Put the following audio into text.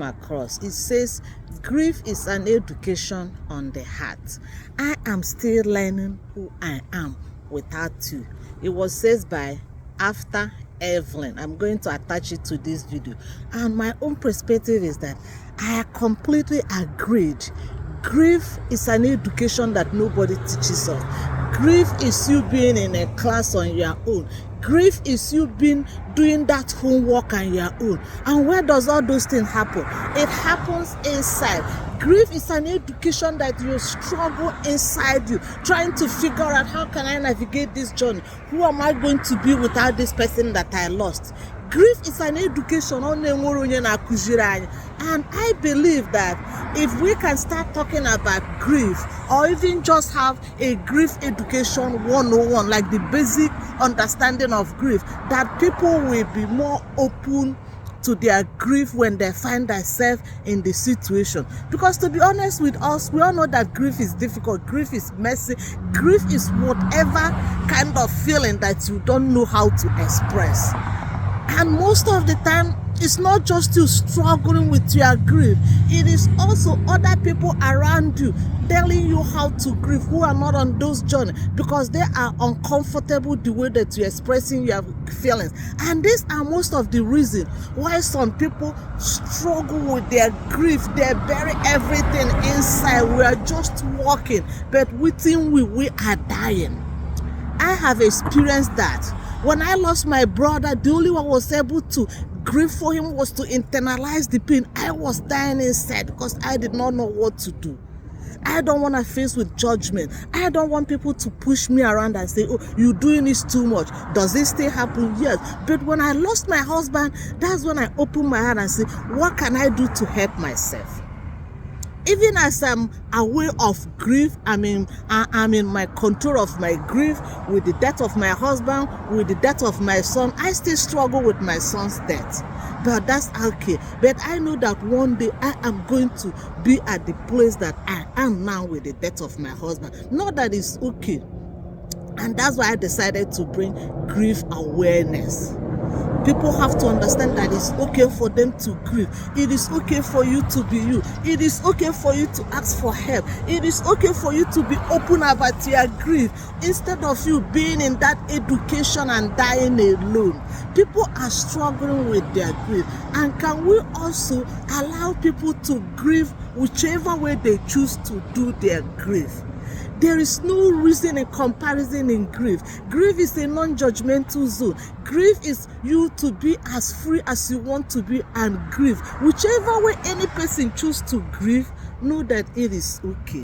across. It says grief is an education on the heart. I am still learning who I am without you. It was said by After Evelyn. I'm going to attach it to this video, and my own perspective is that I completely agreed. Grief is an education that nobody teaches us. Grief is you being in a class on your own. Grief is you being doing that homework on your own. And where does all those things happen? It happens inside. Grief is an education that you struggle inside you, trying to figure out, how can I navigate this journey? Who am I going to be without this person that I lost? Grief is an education, and I believe that if we can start talking about grief, or even just have a grief education 101, like the basic understanding of grief, that people will be more open to their grief when they find themselves in the situation. Because to be honest with us, we all know that grief is difficult, grief is messy, grief is whatever kind of feeling that you don't know how to express. And most of the time, it's not just you struggling with your grief, it is also other people around you telling you how to grieve, who are not on those journeys, because they are uncomfortable the way that you're expressing your feelings. And these are most of the reasons why some people struggle with their grief. They bury everything inside. We are just walking, but within we are dying. I have experienced that. When I lost my brother, the only one was able to grieve for him was to internalize the pain. I was dying inside because I did not know what to do. I don't want to face with judgment. I don't want people to push me around and say, oh, you're doing this too much. Does this still happen? Yes. But when I lost my husband, that's when I opened my heart and say, what can I do to help myself? Even as I'm aware of grief, I'm in my control of my grief with the death of my husband, with the death of my son. I still struggle with my son's death, but that's okay. But I know that one day I am going to be at the place that I am now with the death of my husband. Not that it's okay. And that's why I decided to bring grief awareness. People have to understand that it's okay for them to grieve. It is okay for you to be you. It is okay for you to ask for help. It is okay for you to be open about your grief instead of you being in that education and dying alone. People are struggling with their grief. And can we also allow people to grieve whichever way they choose to do their grief? There is no reason in comparison in grief. Grief is a non-judgmental zone. Grief is you to be as free as you want to be and grieve. Whichever way any person chooses to grieve, know that it is okay.